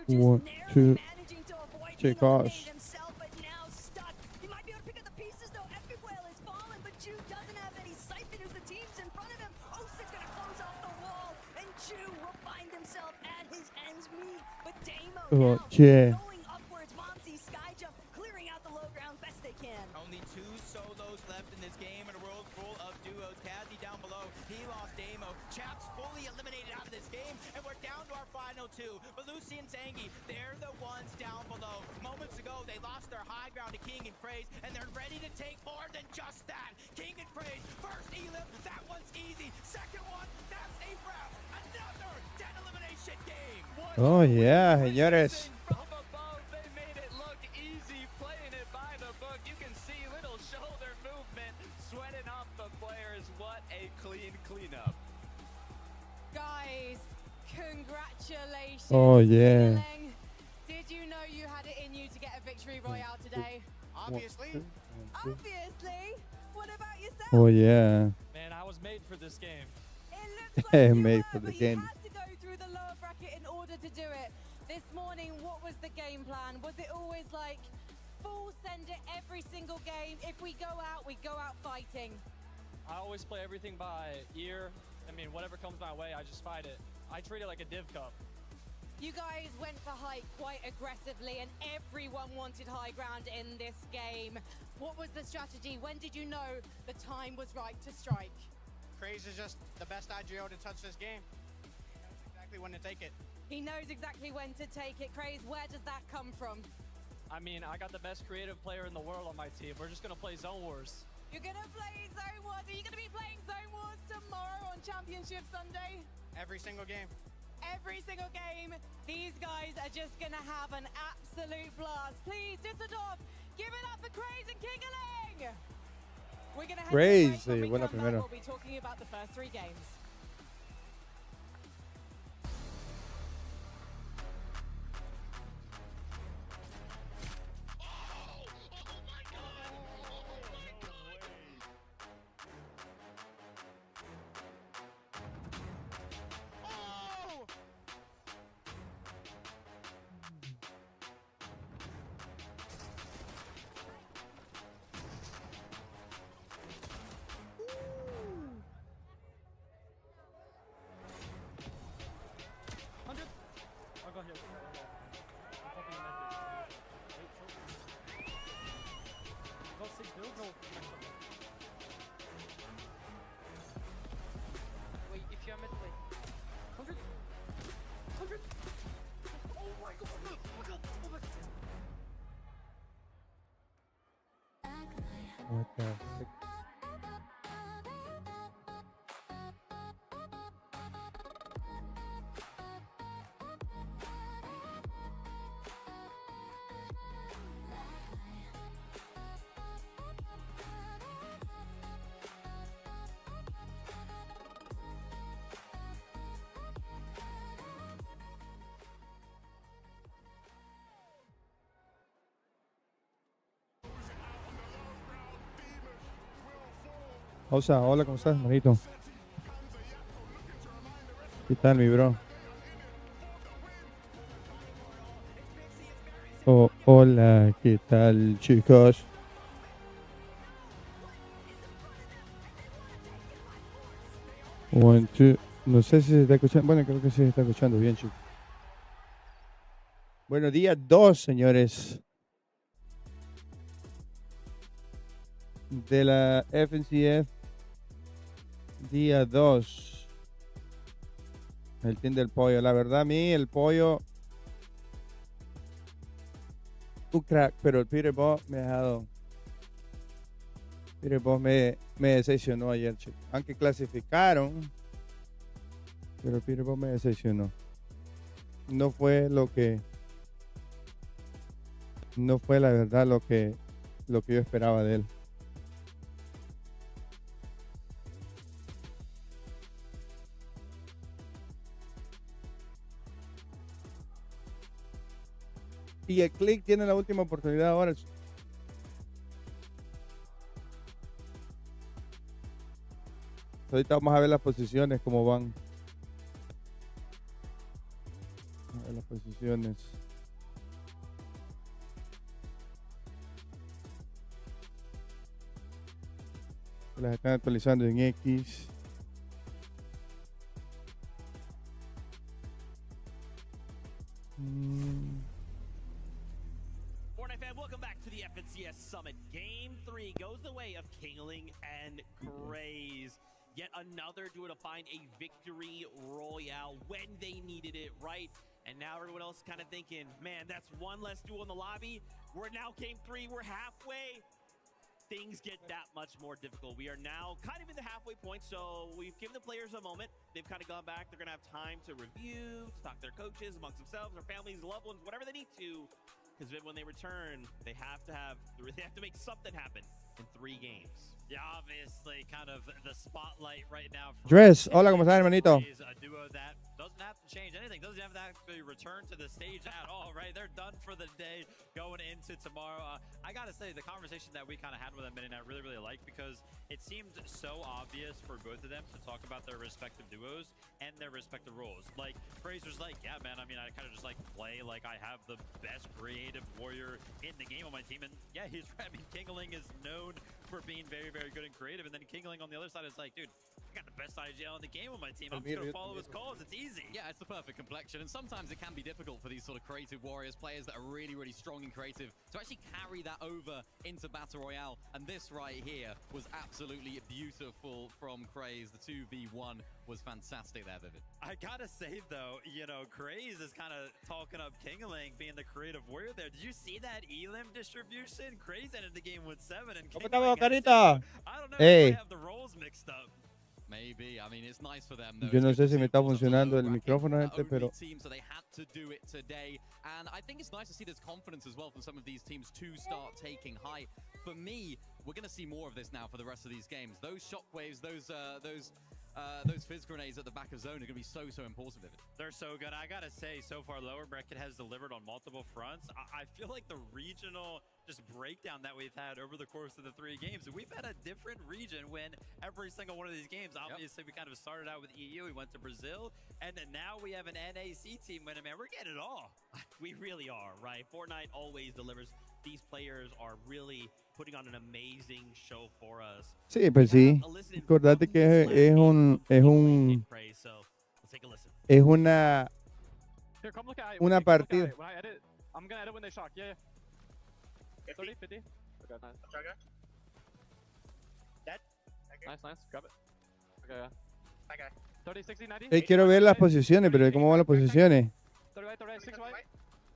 1, 2. Chicos. Oh, yeah. Only two solos left in this game in a world full of duos. Kazi down below. He lost Damo. Chaps fully eliminated out of this game, and we're down to our final two. But Lucy and Zangi, they're the ones down below. Moments ago, they lost their high ground to King and Praise, and they're ready to take more than just that. King and Praise, first elim, that one's easy. Second one, that's a wrap. Another 10 elimination game. Oh, yeah, señores. Guys, congratulations. Oh, yeah. Did you know you had it in you to get a victory royale today? Obviously. Obviously. What about yourself? Oh, yeah. Man, I was made for this game. It looks like you Made were, for the but game. you had to go through the lower bracket in order to do it. This morning, what was the game plan? Was it always like full send it every single game? If we go out fighting. I always play everything by ear. I mean, whatever comes my way, I just fight it. I treat it like a div cup. You guys went for height quite aggressively, and everyone wanted high ground in this game. What was the strategy? When did you know the time was right to strike? Praise is just the best IGO to touch this game. He knows exactly when to take it. He knows exactly when to take it. Craze, where does that come from? I mean, I got the best creative player in the world on my team. We're just gonna play Zone Wars. You're gonna play Zone Wars. Are you gonna be playing Zone Wars tomorrow on Championship Sunday? Every single game. Every single game, these guys are just gonna have an absolute blast. Please, Düsseldorf, give it up for Craze and Kingaling! We're gonna head to Craze, break. When we buena come back, primera. we'll be talking about the first three games. I'll go here. I'm popping in that dude. Go 6 build, go. Wait, if you're mid, wait. 100. 100. Oh my god. Oh my god. Oh my god. What the heck? O sea, hola, ¿cómo estás, manito? ¿Qué tal, mi bro? Oh, hola, ¿qué tal, chicos? One, two. No sé si se está escuchando. Bueno, creo que sí se está escuchando bien, chicos. Buenos días, dos, señores. De la FNCF. Día 2. El team del pollo. La verdad, a mí el pollo. Un crack, pero el Peter Boss me ha dejado. Peter Boss me decepcionó ayer, chicos. Aunque clasificaron. Pero el Peter Boss me decepcionó. No fue lo que. No fue la verdad lo que yo esperaba de él. Y el Click tiene la última oportunidad ahora. Ahorita vamos a ver las posiciones, cómo van. A ver las posiciones. Las están actualizando en X. Fortnite fan, welcome back to the FNCS Summit. Game 3 goes the way of Kingling and Craze. Yet another duo to find a victory royale when they needed it, right? And now everyone else is kind of thinking, man, that's one less duo in the lobby. We're now game 3, we're halfway. Things get that much more difficult. We are now kind of in the halfway point, so we've given the players a moment. They've kind of gone back. They're going to have time to review, to talk to their coaches, amongst themselves, their families, loved ones, whatever they need to. Because when they return, they have to make something happen in 3 games. Yeah, obviously, kind of the spotlight right now. Dress, hola, ¿cómo estás, hermanito? Is a duo that doesn't have to change anything, doesn't have to actually return to the stage at all, right? They're done for the day going into tomorrow. I gotta say, the conversation that we kind of had with them, and I really, really liked, because it seemed so obvious for both of them to talk about their respective duos and their respective roles. Like, Fraser's like, yeah, man, I mean, I kind of just like play like I have the best creative warrior in the game on my team, and yeah, I mean, Kingling is known for being very, very good and creative, and then Kingling on the other side is like, dude, I got the best IGL in the game on my team. I'm just gonna follow his calls. It's easy. Yeah, it's the perfect complexion, and sometimes it can be difficult for these sort of creative warriors, players that are really, really strong and creative, to actually carry that over into Battle Royale. And this right here was absolutely beautiful from Craze. The 2v1 was fantastic there, Vivid. I gotta say though, you know, Craze is kind of talking up Kingling being the creative warrior there. Did you see that elim distribution? Craze ended the game with 7 and ¿Cómo Kingling estamos, had 6. carita? I don't know Hey. if they have the roles mixed up. Maybe. I mean, it's nice for them, though. Yo no It's sé good si to me see, está of course, funcionando el low micrófono, bracket, gente, pero team, so they had to do it today. And I think it's nice to see this confidence as well from some of these teams to start taking high. For me, we're going to see more of this now for the rest of these games. Those shockwaves, those fizz grenades at the back of zone are going to be so important, Vivid. They're so good. I gotta say, so far, lower bracket has delivered on multiple fronts. I feel like the regional just breakdown that we've had over the course of the 3 games, we've had a different region win every single one of these games. Obviously, we kind of started out with EU, we went to Brazil, and then now we have an NAC team winning. Man, we're getting it all. We really are, right? Fortnite always delivers. These players are really putting on an amazing show for us. sí, pues sí. Acordate que es una Here, come look at it. Una Come look at partida. it. When I edit, I'm gonna edit when they shock. Yeah, yeah. 30, 50. Okay, nice. Dead. Nice, nice. Grab it. Okay, yeah. Okay. 30, 60, 90. Hey, quiero ver las posiciones, pero ¿cómo van las posiciones? 30 right, 30 right, 6 right.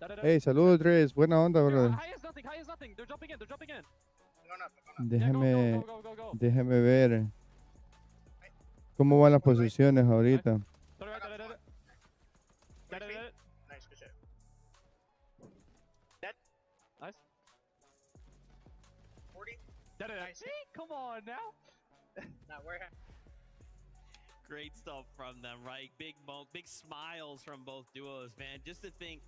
Da, da, da. Hey, saludos, Dress. Buena onda, Here, brother. high is nothing, high is nothing. They're jumping in, they're jumping in. Going up. Déjame, Go. déjame ver cómo van las posiciones ahorita. 30 right, da, da, da. Da, da, da, da. Nice, good shit. Nice. 40. Da, da, da. Nice. See? Come on now. Now we're Great stuff from them, right? Big smiles from both duos, man. Just to think,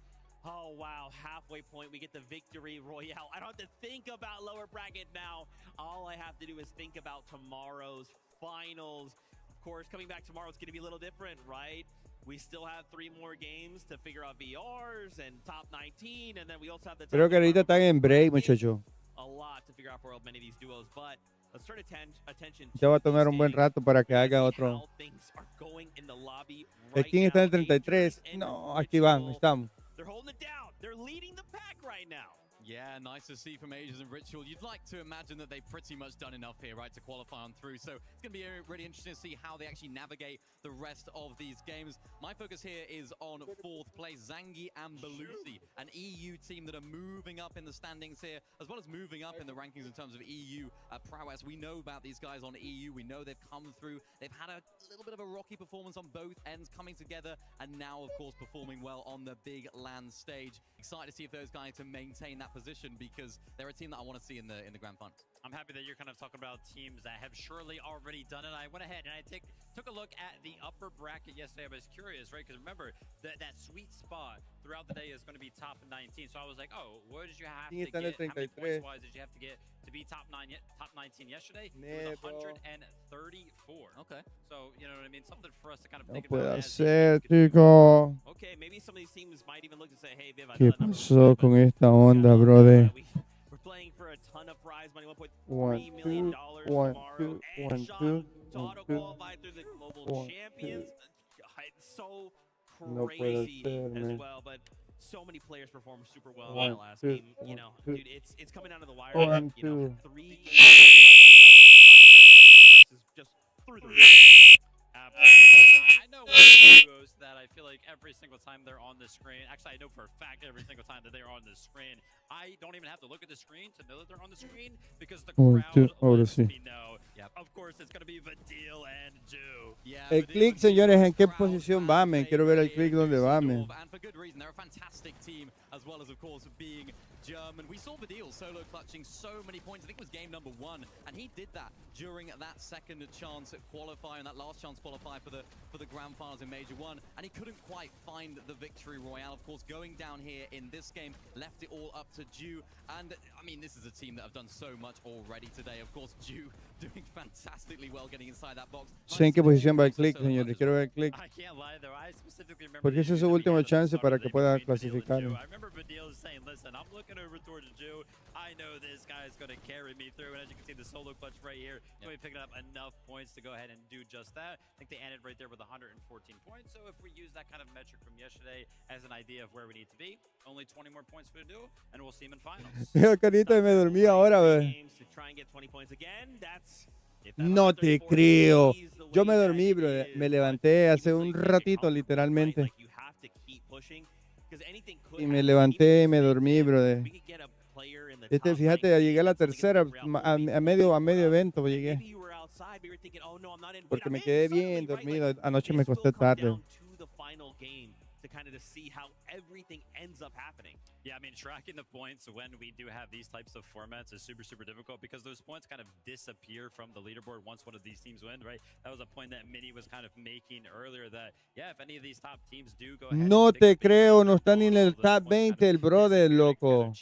oh wow, halfway point, we get the victory royale. I don't have to think about lower bracket now. All I have to do is think about tomorrow's finals. Of course, coming back tomorrow, it's going to be a little different, right? We still have 3 more games to figure out VRs and top 19, and then we also have the Creo que ahorita están en break, muchachos. a lot to figure out for many of these duos, but let's turn attention Ya va a to tomar this un buen game. rato para que We're haga gonna see otro. how things are going in the lobby ¿Quién right está en now. el 33? Dangerous and No, aquí van, Ritual. estamos. They're holding it down. They're leading the pack right now. Yeah, nice to see from Ages and Ritual. You'd like to imagine that they've pretty much done enough here, right, to qualify on through. So it's going to be really interesting to see how they actually navigate the rest of these games. My focus here is on 4th place, Zangi and Belusi, an EU team that are moving up in the standings here, as well as moving up in the rankings in terms of EU prowess. We know about these guys on EU. We know they've come through. They've had a little bit of a rocky performance on both ends, coming together, and now, of course, performing well on the big LAN stage. Excited to see if those guys can maintain that position, because they're a team that I want to see in the grand final. I'm happy that you're kind of talking about teams that have surely already done it. I went ahead and I took a look at the upper bracket yesterday. I was curious, right? Because remember, that sweet spot throughout the day is going to be top 19. So I was like, oh, what did you have Sí, to está en el get? How many 33. points-wise did you have to get to be top 19 yesterday? It Nee, was bro. 134. Okay. So, you know what I mean? Something for us to kind of No think puede about as these ser, games continue. chico. Okay, maybe some of these teams might even look to say, hey, Viv, I know ¿Qué that number was pasó good, but con esta we onda, gotta look brother? at we're playing for a ton of prize money, One, $1.3 million two, one, tomorrow. two, And one, Sean two, to one, auto two, qualify through the global one, champions. two. It's so No puede crazy ser, as man. well, but so many players performed super well in One, that last two, game. You one, know, two. dude, it's coming down to the wire. One, You know, two. 3 games left to go. My stress is just through the roof. Absolutely. I know one of the duos that I feel like every single time they're on the screen, actually, I know for a fact every single time that they're on the screen, I don't even have to look at the screen to know that they're on the screen because the One, two. crowd Ahora lets sí. me know. Yep. Of course, it's going to be Vadil and Jew. Yeah, El but click, even señores, Jew, ¿en qué crowd posición fan va, men? Quiero ver el favorite click here in donde va, men. Dusseldorf, and for good reason. They're a fantastic team, as well as, of course, being German. We saw Badil solo clutching so many points. I think it was game number 1, and he did that during that second chance at qualifying, that last chance qualifier for the grand finals in Major 1, and he couldn't quite find the victory royale. Of course, going down here in this game, left it all up to Jew, and I mean, this is a team that have done so much already today. Of course, Jew doing fantastically well getting inside that box. Sé en qué posición va el click, señores. Quiero ver el click. I can't lie though. I specifically remember Porque ese es su último chance para que pueda clasificar. I remember Badil saying, "Listen, I'm looking over towards Jew. I know this guy is going to carry me through." And as you can see, the solo clutch right here, going to be picking up enough points to go ahead and do just that. I think they ended right there with 114 points. So if we use that kind of metric from yesterday as an idea of where we need to be, only 20 more points for the duo, and we'll see him in finals. Veo carita y me dormí ahora, ve. Games to try and get 20 points again. No te creo. Yo me dormí, bro. Me levanté hace un ratito, literalmente. Y me levanté y me dormí, brother. Fíjate, llegué a la tercera, a medio evento llegué. Porque me quedé bien dormido. Anoche me costé tarde. To kind of see how everything ends up happening. Yeah, I mean, tracking the points when we do have these types of formats is super, super difficult because those points kind of disappear from the leaderboard once one of these teams win, right? That was a point that Mini was kind of making earlier that, yeah, if any of these top teams do go ahead. No te creo, no está ni en el top 20 el brother, loco.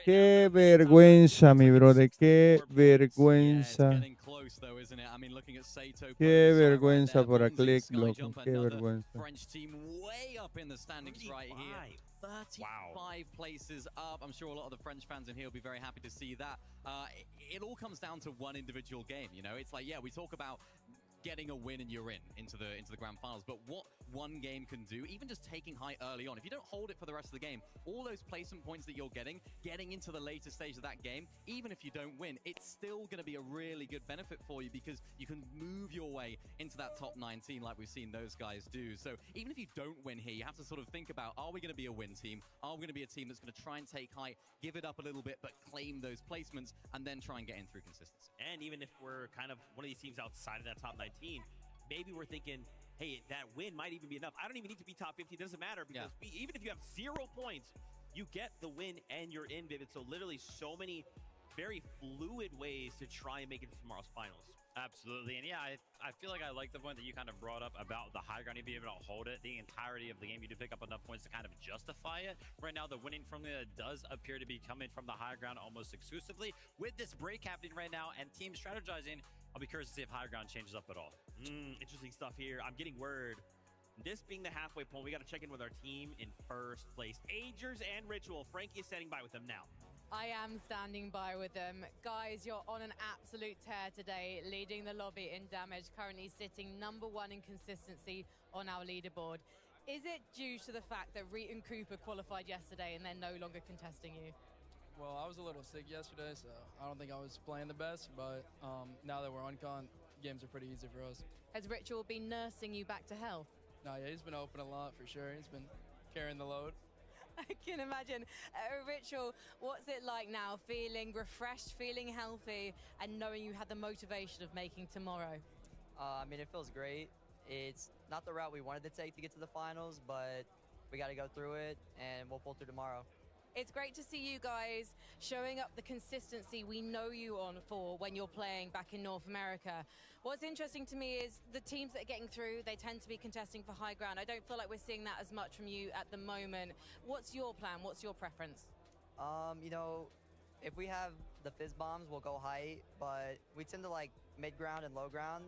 Qué vergüenza, mi brother, qué vergüenza. Qué vergüenza para Click, loco, qué vergüenza. French team way up in the standings right here. 35 places up. I'm sure a lot of the French fans in here will be very happy to see that. It all comes down to one individual game, you know? It's like, yeah, we talk about getting a win and you're into the grand finals, but what one game can do, even just taking high early on, if you don't hold it for the rest of the game, all those placement points that you're getting into the later stage of that game, even if you don't win, it's still going to be a really good benefit for you because you can move your way into that top 19 like we've seen those guys do. So even if you don't win here, you have to sort of think about, are we going to be a win team? Are we going to be a team that's going to try and take high, give it up a little bit, but claim those placements and then try and get in through consistency? And even if we're kind of one of these teams outside of that top 19, maybe we're thinking, hey, that win might even be enough. I don't even need to be top 15. It doesn't matter because even if you have 0 points, you get the win and you're in, Vivid. So literally so many very fluid ways to try and make it to tomorrow's finals. Absolutely. And yeah, I feel like I like the point that you kind of brought up about the high ground, you be able to hold it the entirety of the game. You do pick up enough points to kind of justify it. Right now, the winning formula does appear to be coming from the high ground almost exclusively. With this break happening right now and team strategizing, I'll be curious to see if high ground changes up at all. Interesting stuff here. I'm getting word. This being the halfway point, we got to check in with our team in first place. Agers and Ritual. Frankie is standing by with them now. I am standing by with them. Guys, you're on an absolute tear today, leading the lobby in damage, currently sitting number 1 in consistency on our leaderboard. Is it due to the fact that Reet and Cooper qualified yesterday and they're no longer contesting you? Well, I was a little sick yesterday, so I don't think I was playing the best, but now that we're on con, games are pretty easy for us. Has Ritual been nursing you back to health? No, yeah, he's been open a lot for sure. He's been carrying the load. I can imagine. Ritual, what's it like now, feeling refreshed, feeling healthy, and knowing you had the motivation of making tomorrow? I mean, it feels great. It's not the route we wanted to take to get to the finals, but we got to go through it, and we'll pull through tomorrow. It's great to see you guys showing up the consistency we know you on for when you're playing back in North America. What's interesting to me is the teams that are getting through, they tend to be contesting for high ground. I don't feel like we're seeing that as much from you at the moment. What's your plan? What's your preference? You know, if we have the fizz bombs, we'll go height, but we tend to like mid ground and low ground.